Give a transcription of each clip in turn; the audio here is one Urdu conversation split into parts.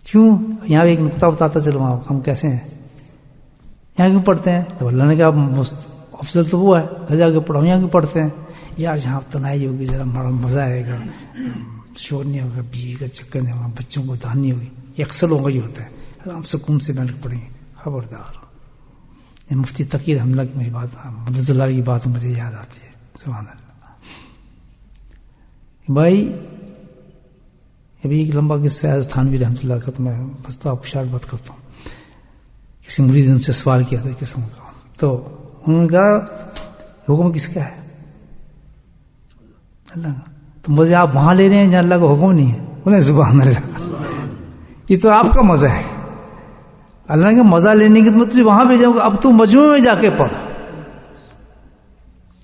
کیوں؟ یہاں ایک نقطہ بتاتا چلو ہم کیسے ہیں، یہاں کیوں پڑھتے ہیں؟ تو اللہ نے کہا افضل تو وہ ہے، گھر جا کے پڑھو، یہاں کیوں پڑھتے ہیں؟ یار جہاں تنہائی ہوگی ذرا مزہ آئے گا، شور نہیں ہوگا، بیوی کا چکر نہیں ہوگا، بچوں کو دھیان نہیں ہوگی، یہ اکثر لوگوں کا ہی ہوتا ہے، آرام سکون سے بیٹھ کے پڑھیں گے۔ خبردار، یہ مفتی تقی رحمہ اللہ کی بات، مدد اللہ کی بات مجھے یاد آتی ہے، سبحان اللہ۔ بھائی ابھی ایک لمبا قصہ ہے تھانوی رحمۃ اللہ کا، تو میں بس تو آپ کو شارٹ بات کرتا ہوں۔ کسی مرید نے ان سے سوال کیا تھا قسم کا، تو انہوں نے کہا حکم کس کا ہے؟ اللہ کا۔ تو مزے آپ وہاں لے رہے ہیں جہاں اللہ کا حکم نہیں ہے؟ بولے سبحان اللہ، یہ تو آپ کا مزہ ہے، اللہ کا مزہ لینے کی تو میں تجھے وہاں بھیجاؤں گا، اب تو مجموعے میں جا کے پڑھ۔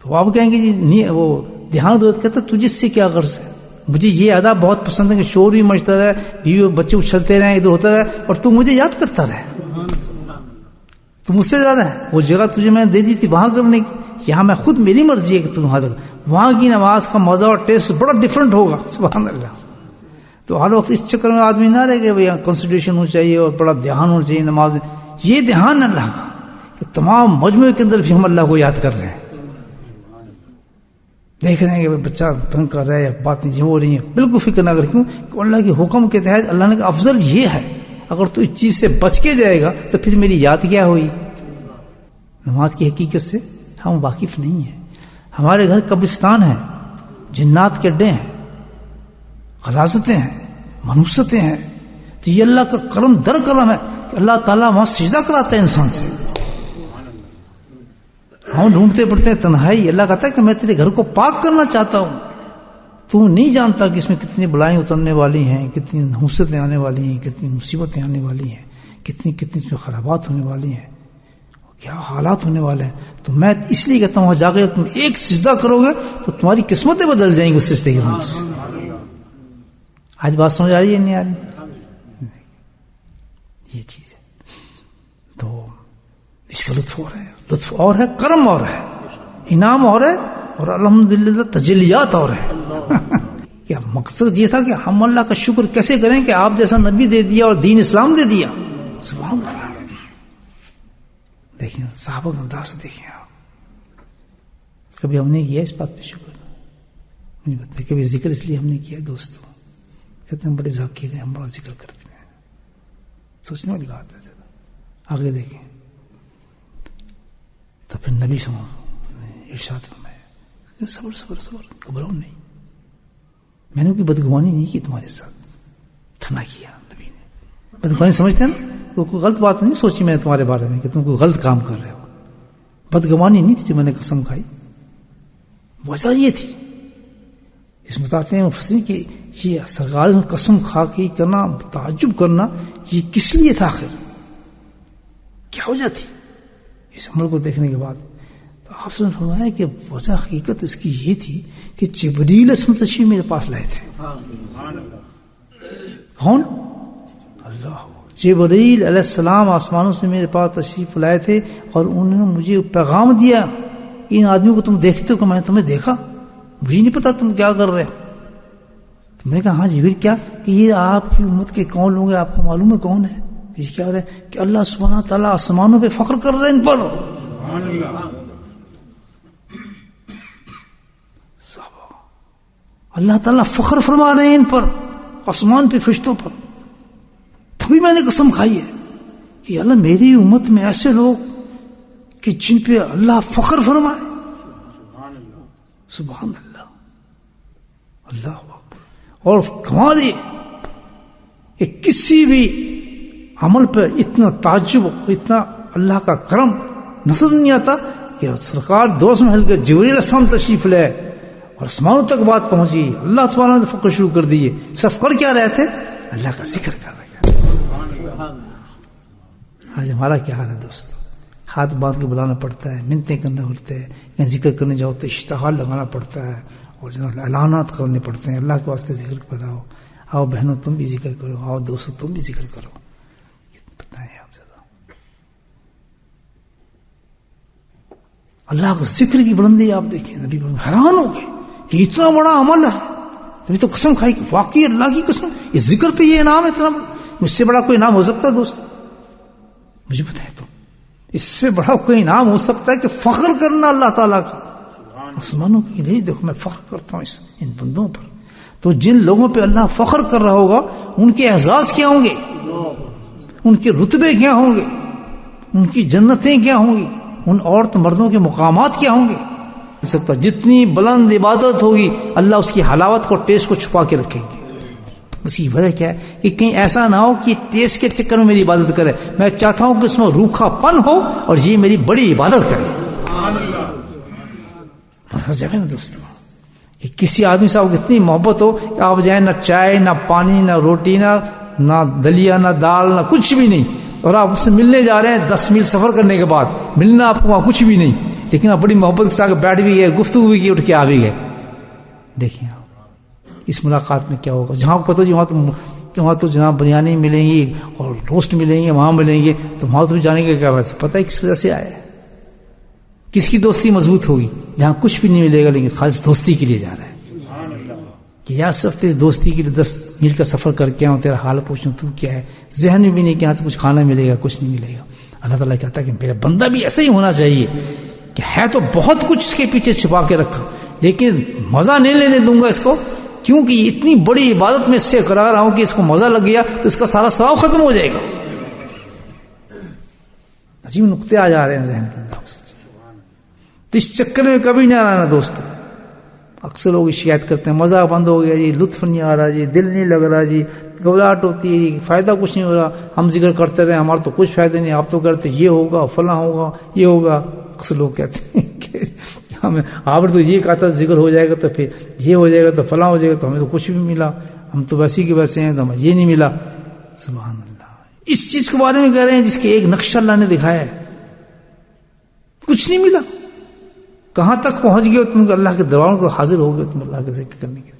تو آپ کہیں گے جی نہیں، وہ دھیان دو، کہتا تجھے اس سے کیا غرض ہے؟ مجھے یہ ادا بہت پسند ہے کہ شور بھی مچتا رہے، بیوی بچے اچھلتے رہے، ادھر ہوتا رہے، اور تو مجھے یاد کرتا رہے، تو مجھ سے زیادہ ہے۔ وہ جگہ تجھے میں نے دے دی تھی وہاں کرنے کی، یہاں میں خود میری مرضی ہے کہ تم وہاں کی نماز کا مزہ اور ٹیسٹ بڑا ڈفرنٹ ہوگا، سبحان اللہ۔ تو ہر وقت اس چکر میں آدمی نہ رہے کہ بھائی کنسنٹریشن ہونی چاہیے اور بڑا دھیان ہونا چاہیے نماز، یہ دھیان اللہ کا کہ تمام مجموعے کے اندر بھی ہم اللہ کو یاد کر رہے ہیں، دیکھ رہے ہیں کہ بچہ تنگ کر رہا ہے یا باتیں جو ہو رہی ہیں، بالکل فکر نہ کر، کیوں کہ اللہ کے حکم کے تحت اللہ نے کہا افضل یہ ہے، اگر تو اس چیز سے بچ کے جائے گا تو پھر میری یاد کیا ہوئی؟ نماز کی حقیقت سے ہم واقف نہیں ہیں، ہمارے گھر قبرستان ہیں، جنات کے اڈے ہیں، غلاظتیں ہیں، منوستیں ہیں، تو یہ اللہ کا کرم در کرم ہے کہ اللہ تعالیٰ وہاں سجدہ کراتا ہے انسان سے۔ ہم ڈھونڈتے پڑتے ہیں تنہائی، اللہ کہتا ہے کہ میں تیرے گھر کو پاک کرنا چاہتا ہوں، تو نہیں جانتا کہ اس میں کتنی بلائیں اترنے والی ہیں، کتنی نحوستیں آنے والی ہیں، کتنی مصیبتیں آنے والی ہیں، کتنی اس میں خرابات ہونے والی ہیں، کیا حالات ہونے والے ہیں۔ تو میں اس لیے کہتا ہوں وہاں جا کے تم ایک سجدہ کرو گے تو تمہاری قسمتیں بدل جائیں گی اس سجدے کے نام سے۔ آج بات سمجھ آ رہی ہے نہیں آ رہی؟ یہ چیز ہے، تو اس کا لطف اور ہے، لطف اور ہے، کرم اور ہے، انعام اور ہے، اور الحمدللہ تجلیات اور ہے۔ کیا مقصد یہ تھا کہ ہم اللہ کا شکر کیسے کریں کہ آپ جیسا نبی دے دیا اور دین اسلام دے دیا، سبحان اللہ۔ دیکھیں صحابہ کا انداز سے دیکھیں آپ، کبھی ہم نے کیا اس بات پہ شکر؟ مجھے بتائیں کبھی ذکر اس لیے ہم نے کیا؟ دوستوں کہتے ہیں بڑے ذاکر ہیں، ہم بڑا ذکر کرتے ہیں، سوچنے والی بات ہے۔ آگے دیکھیں تو پھر نبی صلی اللہ علیہ وسلم ارشاد فرمایا صبر صبر صبر، گھبراؤ نہیں، میں نے کوئی بدگمانی نہیں کی تمہارے ساتھ، ٹھنڈا کیا نبی نے۔ بدگمانی سمجھتے ہیں نا، کوئی غلط بات نہیں سوچی میں نے تمہارے بارے میں کہ تم کوئی غلط کام کر رہے ہو، بدگمانی نہیں تھی جو میں نے قسم کھائی، وجہ یہ تھی۔ اس میں بتاتے ہیں مفسرین کہ یہ سرکار میں قسم کھا کے کرنا، تعجب کرنا، یہ کس لیے تھا آخر، کیا وجہ تھی؟ اس عمل کو دیکھنے کے بعد تو آپ سے فرمایا کہ وجہ حقیقت اس کی یہ تھی کہ جبریل اسم تشریف میرے پاس لائے تھے۔ کون؟ اللہ، جبریل علیہ السلام آسمانوں سے میرے پاس تشریف لائے تھے، اور انہوں نے مجھے پیغام دیا کہ ان آدمیوں کو تم دیکھتے ہو کہ میں نے تمہیں دیکھا، مجھے نہیں پتا تم کیا کر رہے ہو۔ تو میں نے کہا ہاں جبریل کیا؟ کہ یہ آپ کی امت کے کون لوگ ہیں، آپ کو معلوم ہے کون ہے؟ کیا ہو رہا ہے کہ اللہ سبحانہ تعالیٰ آسمانوں پہ فخر کر رہے ہیں ان پر، اللہ تعالیٰ فخر فرما رہے ہیں ان پر، آسمان پہ فرشتوں پر۔ تبھی میں نے قسم کھائی ہے کہ اللہ میری امت میں ایسے لوگ کہ جن پہ اللہ فخر فرمائے، سبحان اللہ، اللہ اکبر۔ اور کمال یہ کہ کسی بھی عمل پہ اتنا تعجب، اتنا اللہ کا کرم نظر نہیں آتا کہ سرکار دوست محل کے جبریل السلام تشریف لے اور آسمانوں تک بات پہنچی، اللہ سبحانہ نے فکر شروع کر دیے، صرف کر کیا رہے تھے؟ اللہ کا ذکر کر رہے۔ آج ہمارا کیا حال ہے دوستو؟ ہاتھ باندھ کے بلانا پڑتا ہے، منتیں کرنا پڑتا ہے، کہیں ذکر کرنے جاؤ تو اشتہار لگانا پڑتا ہے، اور جناب اعلانات کرنے پڑتے ہیں، اللہ کے واسطے ذکر بتاؤ، آؤ بہنوں تم بھی ذکر کرو، آؤ دوستو تم بھی ذکر کرو۔ اللہ کو ذکر کی بلندی آپ دیکھیں، نبی حیران ہو گئے کہ اتنا بڑا عمل ہے، تبھی تو قسم کھائی کہ واقعی اللہ کی قسم، اس ذکر پہ یہ انعام اتنا بڑا، مجھ سے بڑا کوئی انعام ہو سکتا ہے دوست؟ مجھے بتائے تو اس سے بڑا کوئی انعام ہو سکتا ہے کہ فخر کرنا اللہ تعالیٰ کا آسمانوں کی؟ نہیں، دیکھو میں فخر کرتا ہوں ان بندوں پر. تو جن لوگوں پہ اللہ فخر کر رہا ہوگا ان کے اعزاز کیا ہوں گے، ان کے رتبے کیا ہوں گے، ان کی جنتیں کیا ہوں گی، ان عورت مردوں کے مقامات کیا ہوں گے. سکتا جتنی بلند عبادت ہوگی اللہ اس کی حلاوت کو، ٹیسٹ کو چھپا کے رکھیں گے. اس کی وجہ کیا ہے کہ کہیں ایسا نہ ہو کہ ٹیسٹ کے چکر میں میری عبادت کرے. میں چاہتا ہوں کہ اس میں روکھا پن ہو اور یہ میری بڑی عبادت کرے. جگہ نا دوستوں کہ کسی آدمی سے آپ کو اتنی محبت ہو کہ آپ جائیں نہ چائے نہ پانی نہ روٹی نہ دلیا نہ دال نہ کچھ بھی نہیں، اور آپ اس سے ملنے جا رہے ہیں 10 میل سفر کرنے کے بعد، ملنا آپ کو وہاں کچھ بھی نہیں، لیکن آپ بڑی محبت کے ساتھ بیٹھ بھی گئے، گفتگو بھی کی، اٹھ کے آ بھی گئے. دیکھیں آپ اس ملاقات میں کیا ہوگا. جہاں پتہ جی وہاں تو جناب بریانی ملیں گی اور روسٹ ملیں گے، وہاں ملیں گے، تو وہاں تو جانے کا کیا بات، پتہ ہے کس وجہ سے آیا ہے، کس کی دوستی مضبوط ہوگی. جہاں کچھ بھی نہیں ملے گا لیکن خالص دوستی کے لیے جا رہا ہے کہ یار صرف تیری دوستی کے لیے 10 میل کا سفر کر کے آؤں، تیرا حال پوچھوں تو کیا ہے. ذہن میں بھی نہیں کہ یہاں سے کچھ کھانا ملے گا، کچھ نہیں ملے گا. اللہ تعالیٰ کہتا ہے کہ میرا بندہ بھی ایسا ہی ہونا چاہیے کہ ہے تو بہت کچھ اس کے پیچھے چھپا کے رکھا، لیکن مزہ نہیں لینے دوں گا اس کو، کیونکہ اتنی بڑی عبادت میں اس سے کرا رہا ہوں کہ اس کو مزہ لگ گیا تو اس کا سارا ثواب ختم ہو جائے گا. عجیب نقطے آ جا رہے ہیں ذہن کے اندر. تو اس چکر میں کبھی نہیں آنا دوست. اکثر لوگ شکایت کرتے ہیں مزہ بند ہو گیا جی، لطف نہیں آ رہا جی، دل نہیں لگ رہا جی، گھبراہٹ ہوتی ہے جی، فائدہ کچھ نہیں ہو رہا. ہم ذکر کرتے رہے ہمارا تو کچھ فائدہ نہیں، آپ تو کرتے یہ ہوگا فلاں ہوگا یہ ہوگا. اکثر لوگ کہتے ہیں کہ آپ نے تو یہ کہا تھا ذکر ہو جائے گا تو پھر یہ ہو جائے گا تو فلاں ہو جائے گا، تو ہمیں تو کچھ بھی ملا، ہم تو ویسے کے ویسے ہیں، تو ہمیں یہ نہیں ملا. سبحان اللہ. اس چیز کے بارے میں کہہ رہے ہیں جس کے ایک نقشہ اللہ نے دکھایا ہے، کچھ نہیں ملا. کہاں تک پہنچ گئے تم؟ اللہ کے دربار کو حاضر ہو گئے تم اللہ کے ذکر کرنے کے.